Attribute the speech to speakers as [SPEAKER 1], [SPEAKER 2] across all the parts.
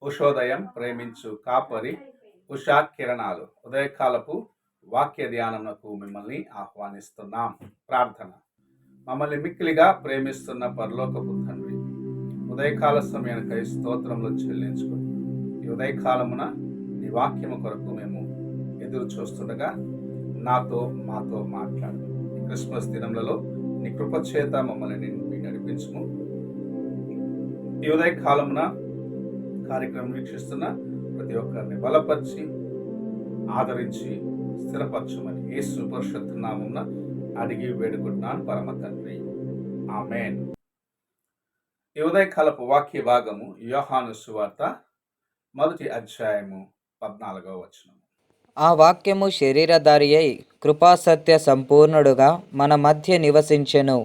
[SPEAKER 1] ఉషోదయం ప్రేమించు కాపరి ఉషా కిరణాలు ఉదయకాలపు వాక్య ధ్యానమునకు మిమ్మల్ని ఆహ్వానిస్తున్నాం. ప్రార్థన. మమ్మల్ని మిక్కిలిగా ప్రేమిస్తున్న పరలోకపు తండ్రి, ఉదయకాల సమయానికై స్తోత్రములు చెల్లించుకుని ఈ ఉదయకాలమున నీ వాక్యము కొరకు మేము ఎదురు చూస్తుండగా మాతో మాట్లాడు. ఈ క్రిస్మస్ దినములలో నీ కృప చేత మమ్మల్ని నడిపించుము. ఈ ఉదయకాలమున కార్యక్రమం వీక్షిస్తున్న ప్రతి ఒక్కరిని బలపరిచి ఆదరించి స్థిరపరచమని యేసు పరిశుద్ధ నామమున అడిగి వేడుకుంటున్నాను పరమ తండ్రి, ఆమేన్. ఈ ఉదయకాలపు వాక్య భాగము యోహాను సువార్త 1వ అధ్యాయము 14వ వచనం.
[SPEAKER 2] ఆ వాక్యము శరీరధారి అయి కృపాసత్య సంపూర్ణుడుగా మన మధ్య నివసించెను.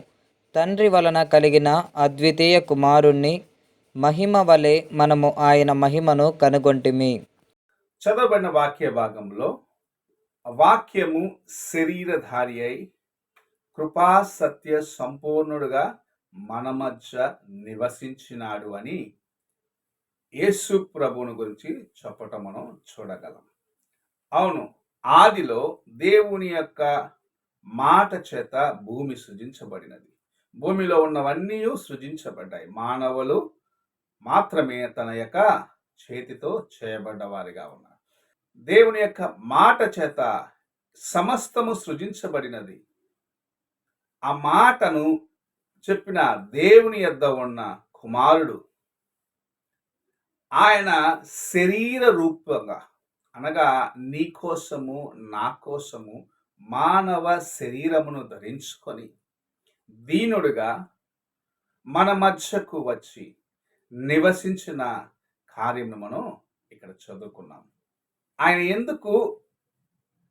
[SPEAKER 2] తండ్రి వలన కలిగిన అద్వితీయ కుమారుణ్ణి మహిమ వలె మనము ఆయన మహిమను కనుగొంటిమి.
[SPEAKER 1] చదవబడిన వాక్య భాగంలో వాక్యము శరీరధారి అయి కృపా సత్య సంపూర్ణుడుగా మన మధ్య నివసించినాడు అని యేసు ప్రభువుని గురించి చెప్పటం మనం చూడగలం. అవును, ఆదిలో దేవుని యొక్క మాట చేత భూమి సృజించబడినది. భూమిలో ఉన్నవన్నీ సృజించబడ్డాయి. మానవులు మాత్రమే తన యొక్క చేతితో చేయబడ్డవారిగా ఉన్నారు. దేవుని యొక్క మాట చేత సమస్తము సృజించబడినది. ఆ మాటను చెప్పిన దేవుని యొద్ద ఉన్న కుమారుడు ఆయన శరీర రూపంగా, అనగా నీ కోసము నా కోసము మానవ శరీరమును ధరించుకొని దీనుడుగా మన మధ్యకు వచ్చి నివసించిన కార్యమును మనం ఇక్కడ చదువుకున్నాం. ఆయన ఎందుకు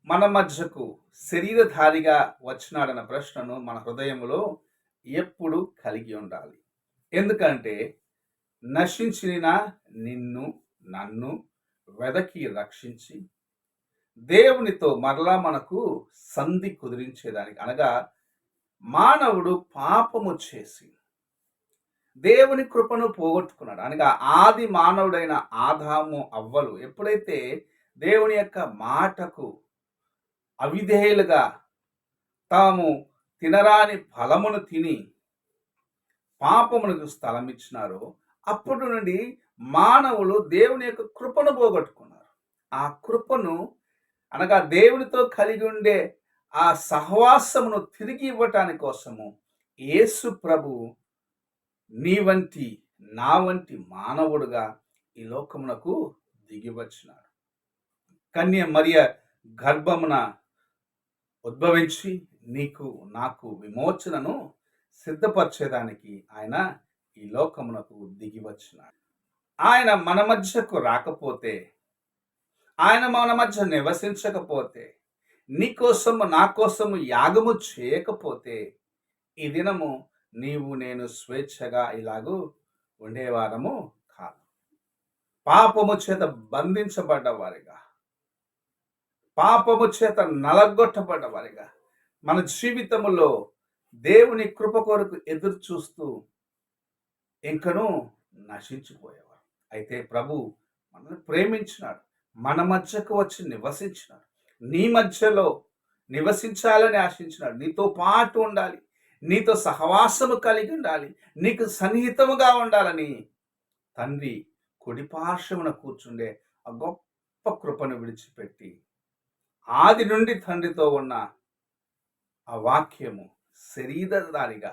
[SPEAKER 1] మన మధ్యకు శరీరధారిగా వచ్చినాడన్న ప్రశ్నను మన హృదయంలో ఎప్పుడు కలిగి ఉండాలి. ఎందుకంటే నశించిన నిన్ను నన్ను వెదకి రక్షించి దేవునితో మరలా మనకు సంధి కుదిరించేదానికి, అనగా మానవుడు పాపము చేసి దేవుని కృపను పోగొట్టుకున్నాడు. అనగా ఆది మానవుడైన ఆదాము అవ్వలు ఎప్పుడైతే దేవుని యొక్క మాటకు అవిధేయులుగా తాము తినరాని ఫలమును తిని పాపమునకు స్థలం ఇచ్చినారో అప్పటి నుండి మానవులు దేవుని యొక్క కృపను పోగొట్టుకున్నారు. ఆ కృపను, అనగా దేవునితో కలిగి ఉండే ఆ సహవాసమును తిరిగి ఇవ్వటాని కోసము యేసు ప్రభువు నీ వంటి నా వంటి మానవుడుగా ఈ లోకమునకు దిగివచ్చినాడు. కన్య మరియ గర్భమున ఉద్భవించి నీకు నాకు విమోచనను సిద్ధపరిచేదానికి ఆయన ఈ లోకమునకు దిగి వచ్చినాడు. ఆయన మన మధ్యకు రాకపోతే, ఆయన మన మధ్య నివసించకపోతే, నీ కోసము నా కోసము యాగము చేయకపోతే ఈ దినము నీవు నేను స్వేచ్ఛగా ఇలాగూ ఉండేవారము కాదు. పాపము చేత బంధించబడ్డ వారిగా, పాపము చేత నలగొట్టబడ్డ వారిగా మన జీవితములో దేవుని కృప కొరకు ఎదురు చూస్తూ ఇంకనూ నశించిపోయేవారు. అయితే ప్రభు మనల్ని ప్రేమించినాడు, మన మధ్యకు వచ్చి నివసించినాడు, నీ మధ్యలో నివసించాలని ఆశించినాడు. నీతో పాటు ఉండాలి, నీతో సహవాసము కలిగి ఉండాలి, నీకు సన్నిహితముగా ఉండాలని తండ్రి కుడిపార్శ్వమున కూర్చుండే ఆ గొప్ప కృపను విడిచిపెట్టి ఆది నుండి తండ్రితో ఉన్న ఆ వాక్యము శరీరధారిగా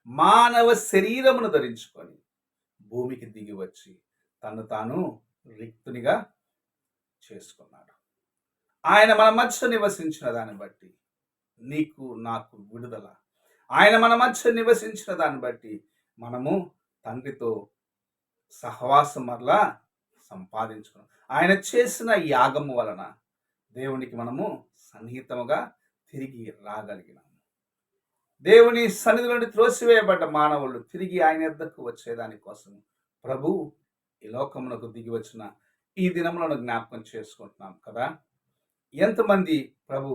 [SPEAKER 1] మానవ శరీరమును ధరించుకొని భూమికి దిగి వచ్చి తను తాను రిక్తునిగా చేసుకున్నాడు. ఆయన మన మధ్య నివసించిన దాన్ని బట్టి నీకు నాకు విడుదల. ఆయన మన మధ్య నివసించిన దాన్ని బట్టి మనము తండ్రితో సహవాసం మరలా సంపాదించుకున్నాం. ఆయన చేసిన యాగము వలన దేవునికి మనము సన్నిహితముగా తిరిగి రాగలిగినాము. దేవుని సన్నిధి నుండి త్రోసివేయబడ్డ మానవులు తిరిగి ఆయన యొద్దకు వచ్చేదాని కోసం ప్రభు ఈ లోకమునకు దిగి వచ్చిన ఈ దినములను జ్ఞాపకం చేసుకుంటున్నాం కదా. ఎంతమంది ప్రభు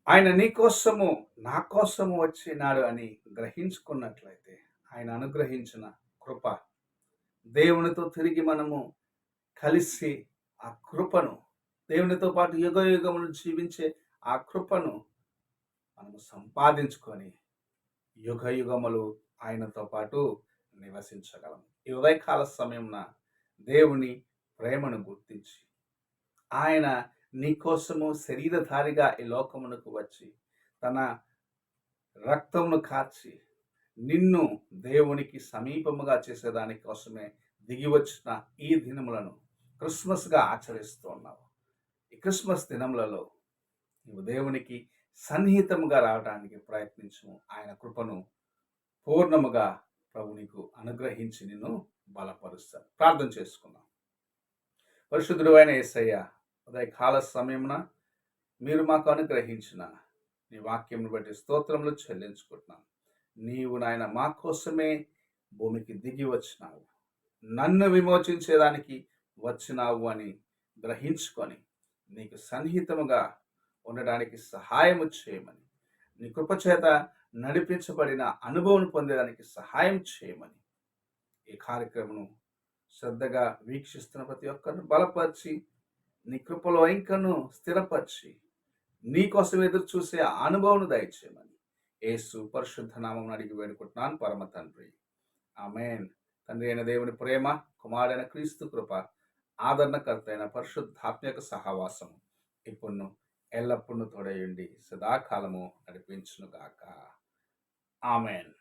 [SPEAKER 1] ఆయన నీ కోసము నా కోసము వచ్చినాడు అని గ్రహించుకున్నట్లయితే ఆయన అనుగ్రహించిన కృప, దేవునితో తిరిగి మనము కలిసి ఆ కృపను, దేవునితో పాటు యుగ యుగములు జీవించే ఆ కృపను మనము సంపాదించుకొని యుగ యుగములు ఆయనతో పాటు నివసించగలం. ఈ ఉదయకాల సమయంన దేవుని ప్రేమను గుర్తించి ఆయన నీ కోసము శరీరధారిగా ఈ లోకమునకు వచ్చి తన రక్తమును కార్చి నిన్ను దేవునికి సమీపముగా చేసేదాని కోసమే దిగి వచ్చిన ఈ దినములను క్రిస్మస్గా ఆచరిస్తూ ఉన్నావు. ఈ క్రిస్మస్ దినములలో నువ్వు దేవునికి సన్నిహితముగా రావడానికి ప్రయత్నించము. ఆయన కృపను పూర్ణముగా ప్రభు నీకు అనుగ్రహించి నిన్ను బలపరుస్తాడు. ప్రార్థన చేసుకున్నాం. పరిశుద్ధుడు అయిన యేసయ్య, ఉదయకాల సమయమున మీరు మాకు అనుగ్రహించిన నీ వాక్యమును బట్టి స్తోత్రములు చెల్లించుకుంటున్నాం. నీవు నాయన మా కోసమే భూమికి దిగి వచ్చినావు, నన్ను విమోచించేదానికి వచ్చినావు అని గ్రహించుకొని నీకు సన్నిహితముగా ఉండడానికి సహాయము చేయమని, నీ కృపచేత నడిపించబడిన అనుభవం పొందేదానికి సహాయం చేయమని, ఈ కార్యక్రమను శ్రద్ధగా వీక్షిస్తున్న ప్రతి ఒక్కరిని బలపరిచి నీ కృపలో ఇంకను స్థిరపరిచి నీ కోసం ఎదురు చూసే అనుభవం దయచేయమని యేసు పరిశుద్ధ నామం అడిగి వేడుకుంటున్నాను పరమ తండ్రి, ఆమేన్. తండ్రి అయిన దేవుని ప్రేమ, కుమారుడైన క్రీస్తు కృప, ఆదరణకర్త అయిన పరిశుద్ధాత్మ యొక్క సహవాసం ఇప్పుడు ఎల్లప్పుడూ తోడయుండి సదాకాలము నడిపించును గాక. ఆమేన్.